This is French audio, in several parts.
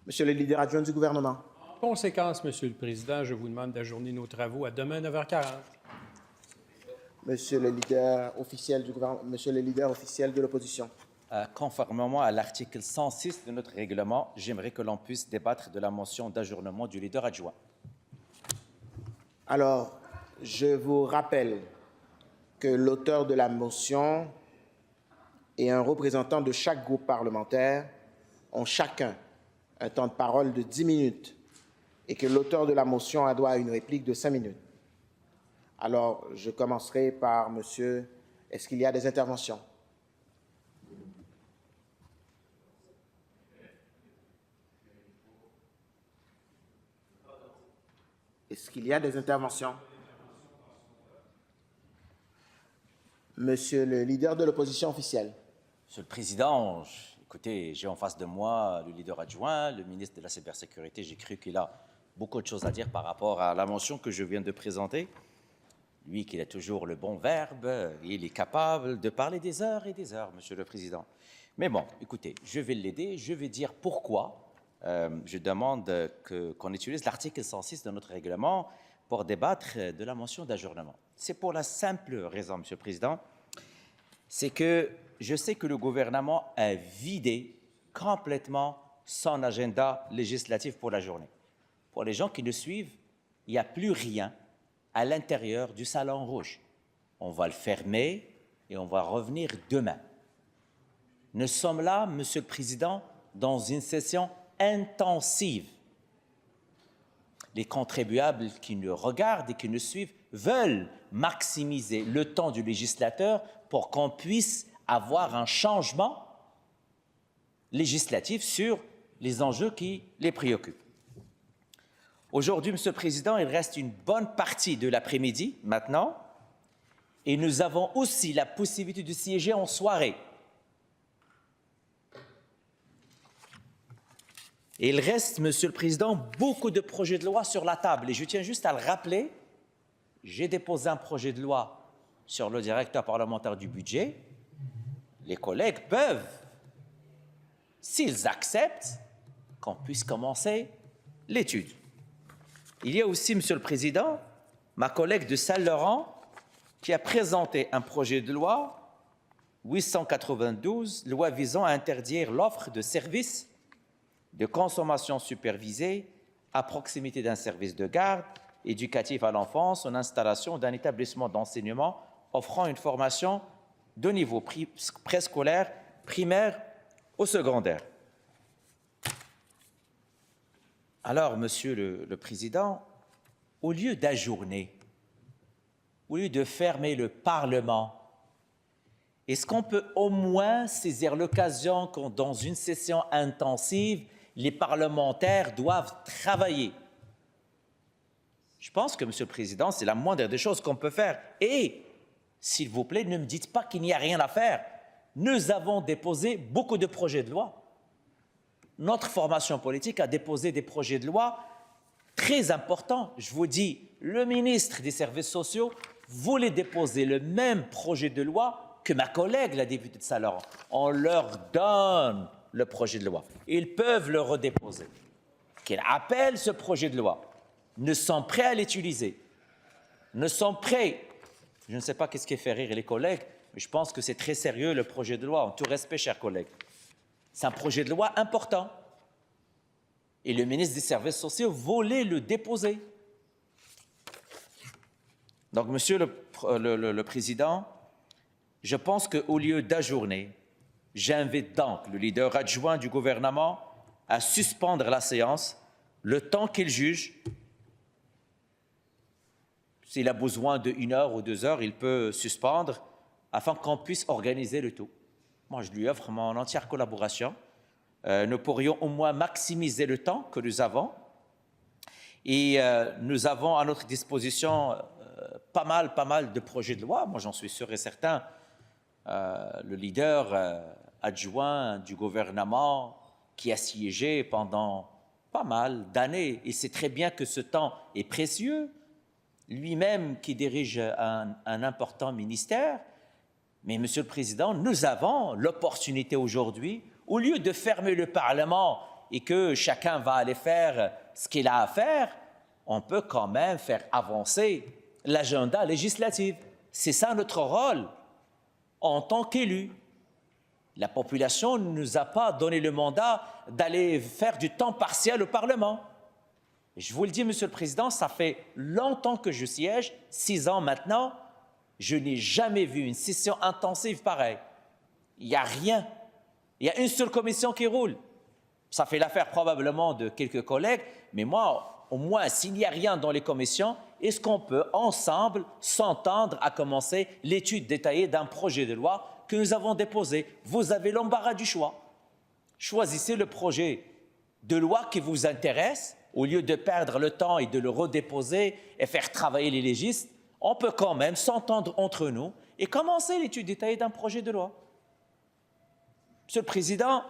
Monsieur le leader adjoint du gouvernement. En conséquence, Monsieur le Président, je vous demande d'ajourner nos travaux à demain 9h40. Monsieur le leader officiel du gouvernement, Monsieur le leader officiel de l'opposition. Conformément à l'article 106 de notre règlement, j'aimerais que l'on puisse débattre de la motion d'ajournement du leader adjoint. Alors, je vous rappelle que l'auteur de la motion et un représentant de chaque groupe parlementaire ont chacun un temps de parole de 10 minutes et que l'auteur de la motion a droit à une réplique de 5 minutes. Alors, je commencerai par monsieur. Est-ce qu'il y a des interventions? Est-ce qu'il y a des interventions? Monsieur le leader de l'opposition officielle. Monsieur le Président, écoutez, j'ai en face de moi le leader adjoint, le ministre de la Cybersécurité. J'ai cru qu'il a beaucoup de choses à dire par rapport à la motion que je viens de présenter. Lui, qu'il a toujours le bon verbe, il est capable de parler des heures et des heures, Monsieur le Président. Mais bon, écoutez, je vais l'aider, je vais dire pourquoi je demande qu'on utilise l'article 106 de notre règlement pour débattre de la motion d'ajournement. C'est pour la simple raison, Monsieur le Président, c'est que je sais que le gouvernement a vidé complètement son agenda législatif pour la journée. Pour les gens qui nous suivent, il n'y a plus rien à l'intérieur du Salon Rouge. On va le fermer et on va revenir demain. Nous sommes là, Monsieur le Président, dans une session intensive. Les contribuables qui nous regardent et qui nous suivent veulent maximiser le temps du législateur pour qu'on puisse avoir un changement législatif sur les enjeux qui les préoccupent. Aujourd'hui, Monsieur le Président, il reste une bonne partie de l'après-midi maintenant et nous avons aussi la possibilité de siéger en soirée. Et il reste, Monsieur le Président, beaucoup de projets de loi sur la table. Et je tiens juste à le rappeler, j'ai déposé un projet de loi sur le directeur parlementaire du budget. Les collègues peuvent, s'ils acceptent, qu'on puisse commencer l'étude. Il y a aussi, Monsieur le Président, ma collègue de Saint-Laurent qui a présenté un projet de loi 892, loi visant à interdire l'offre de services de consommation supervisée à proximité d'un service de garde éducatif à l'enfance en installation d'un établissement d'enseignement offrant une formation de niveau préscolaire, primaire au secondaire. Alors, Monsieur le Président, au lieu d'ajourner, au lieu de fermer le Parlement, est-ce qu'on peut au moins saisir l'occasion quand, dans une session intensive, les parlementaires doivent travailler? Je pense que, Monsieur le Président, c'est la moindre des choses qu'on peut faire. Et, s'il vous plaît, ne me dites pas qu'il n'y a rien à faire. Nous avons déposé beaucoup de projets de loi. Notre formation politique a déposé des projets de loi très importants. Je vous dis, le ministre des Services sociaux voulait déposer le même projet de loi que ma collègue, la députée de Saint-Laurent. On leur donne le projet de loi. Ils peuvent le redéposer. Qu'ils appellent ce projet de loi. Nous sommes prêts à l'utiliser. Nous sommes prêts. Je ne sais pas qu'est-ce qui fait rire les collègues, mais je pense que c'est très sérieux le projet de loi. En tout respect, chers collègues. C'est un projet de loi important. Et le ministre des Services sociaux voulait le déposer. Donc, Monsieur le Président, je pense qu'au lieu d'ajourner, j'invite donc le leader adjoint du gouvernement à suspendre la séance le temps qu'il juge. S'il a besoin de 1 heure ou 2 heures, il peut suspendre afin qu'on puisse organiser le tout. Moi, je lui offre mon entière collaboration. Nous pourrions au moins maximiser le temps que nous avons. Et nous avons à notre disposition pas mal de projets de loi. Moi, j'en suis sûr et certain. Le leader adjoint du gouvernement qui a siégé pendant pas mal d'années, et sait très bien que ce temps est précieux, lui-même qui dirige un important ministère. Mais, Monsieur le Président, nous avons l'opportunité aujourd'hui, au lieu de fermer le Parlement et que chacun va aller faire ce qu'il a à faire, on peut quand même faire avancer l'agenda législatif. C'est ça notre rôle en tant qu'élus. La population ne nous a pas donné le mandat d'aller faire du temps partiel au Parlement. Et je vous le dis, Monsieur le Président, ça fait longtemps que je siège, 6 ans maintenant, je n'ai jamais vu une session intensive pareille. Il n'y a rien. Il y a une seule commission qui roule. Ça fait l'affaire probablement de quelques collègues, mais moi, au moins, s'il n'y a rien dans les commissions, est-ce qu'on peut ensemble s'entendre à commencer l'étude détaillée d'un projet de loi que nous avons déposé? Vous avez l'embarras du choix. Choisissez le projet de loi qui vous intéresse, au lieu de perdre le temps et de le redéposer et faire travailler les légistes. On peut quand même s'entendre entre nous et commencer l'étude détaillée d'un projet de loi. Monsieur le Président,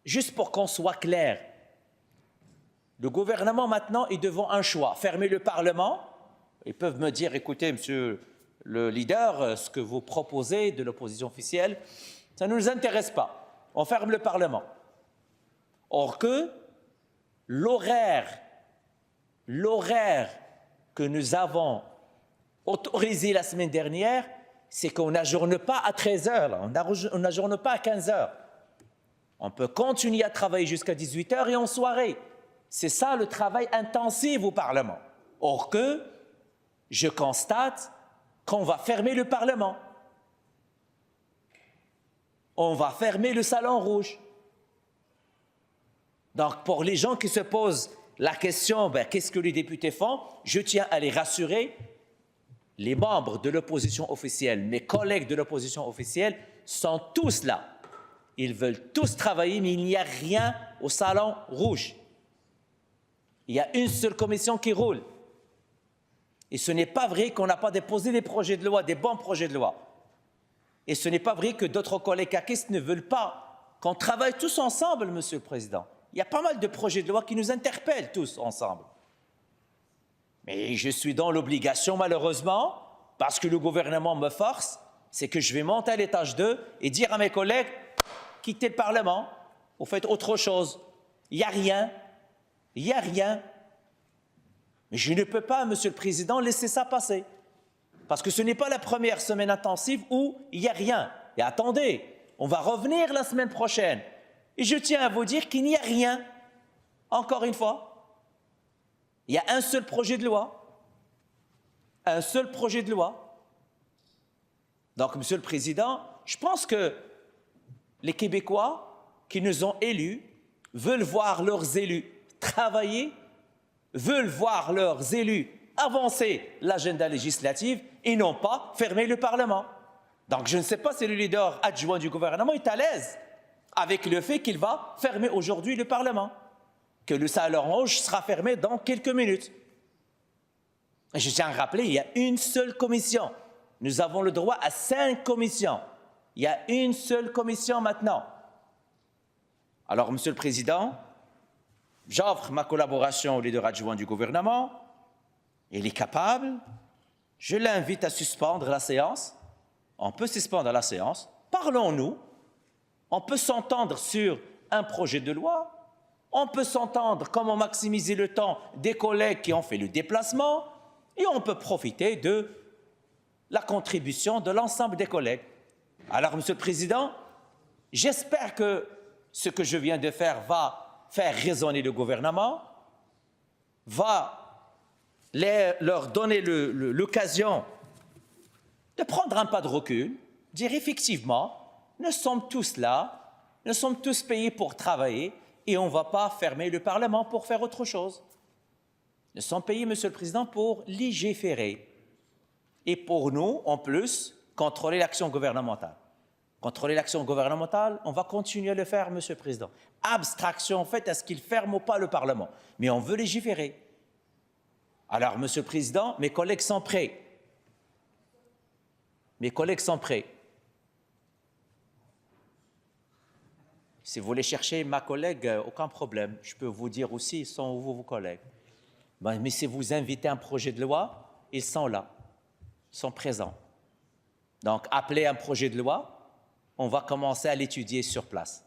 juste pour qu'on soit clair, le gouvernement maintenant est devant un choix. Fermer le Parlement. Ils peuvent me dire, écoutez, monsieur le leader, ce que vous proposez de l'opposition officielle, ça ne nous intéresse pas. On ferme le Parlement. Or que l'horaire que nous avons autorisé la semaine dernière, c'est qu'on n'ajourne pas à 13 h, on n'ajourne pas à 15 h. On peut continuer à travailler jusqu'à 18 h et en soirée. C'est ça le travail intensif au Parlement. Or que, je constate qu'on va fermer le Parlement. On va fermer le Salon Rouge. Donc, pour les gens qui se posent la question, qu'est-ce que les députés font? Je tiens à les rassurer. Les membres de l'opposition officielle, mes collègues de l'opposition officielle, sont tous là. Ils veulent tous travailler, mais il n'y a rien au Salon Rouge. Il y a une seule commission qui roule. Et ce n'est pas vrai qu'on n'a pas déposé des projets de loi, des bons projets de loi. Et ce n'est pas vrai que d'autres collègues caquistes ne veulent pas qu'on travaille tous ensemble, Monsieur le Président. Il y a pas mal de projets de loi qui nous interpellent tous ensemble. Mais je suis dans l'obligation, malheureusement, parce que le gouvernement me force, c'est que je vais monter à l'étage 2 et dire à mes collègues, quittez le Parlement, vous faites autre chose. Il n'y a rien. Il n'y a rien. Mais je ne peux pas, Monsieur le Président, laisser ça passer. Parce que ce n'est pas la première semaine intensive où il n'y a rien. Et attendez, on va revenir la semaine prochaine. Et je tiens à vous dire qu'il n'y a rien. Encore une fois. Il y a un seul projet de loi. Un seul projet de loi. Donc, Monsieur le Président, je pense que les Québécois qui nous ont élus veulent voir leurs élus travailler, veulent voir leurs élus avancer l'agenda législatif et non pas fermer le Parlement. Donc, je ne sais pas si le leader adjoint du gouvernement est à l'aise avec le fait qu'il va fermer aujourd'hui le Parlement, que le Salon Rouge sera fermé dans quelques minutes. Je tiens à rappeler, il y a une seule commission. Nous avons le droit à 5 commissions. Il y a une seule commission maintenant. Alors, Monsieur le Président, j'offre ma collaboration au leader adjoint du gouvernement. Il est capable. Je l'invite à suspendre la séance. On peut suspendre la séance. Parlons-nous. On peut s'entendre sur un projet de loi. On peut s'entendre comment maximiser le temps des collègues qui ont fait le déplacement. Et on peut profiter de la contribution de l'ensemble des collègues. Alors, Monsieur le Président, j'espère que ce que je viens de faire va faire raisonner le gouvernement, va leur donner l'occasion de prendre un pas de recul, dire effectivement, nous sommes tous là, nous sommes tous payés pour travailler et on ne va pas fermer le Parlement pour faire autre chose. Nous sommes payés, Monsieur le Président, pour légiférer. Et pour nous, en plus, contrôler l'action gouvernementale. Contrôler l'action gouvernementale, on va continuer à le faire, Monsieur le Président. Abstraction faite à ce qu'il ferme ou pas le Parlement. Mais on veut légiférer. Alors, Monsieur le Président, mes collègues sont prêts. Mes collègues sont prêts. Si vous voulez chercher ma collègue, aucun problème. Je peux vous dire aussi, ils sont où vos collègues. Mais si vous invitez un projet de loi, ils sont là, ils sont présents. Donc, appelez un projet de loi, on va commencer à l'étudier sur place.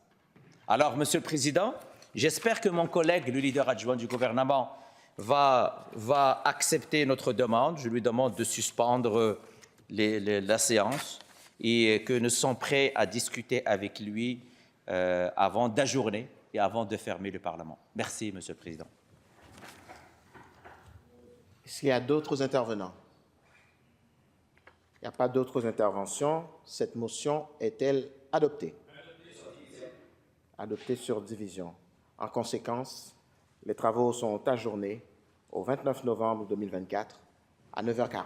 Alors, Monsieur le Président, J'espère que mon collègue, le leader adjoint du gouvernement, va accepter notre demande. Je lui demande de suspendre la séance et que nous sommes prêts à discuter avec lui avant d'ajourner et avant de fermer le Parlement. Merci, Monsieur le Président. Est-ce qu'il y a d'autres intervenants? Il n'y a pas d'autres interventions. Cette motion est-elle adoptée? Adoptée sur division. En conséquence, les travaux sont ajournés au 29 novembre 2024 à 9h40.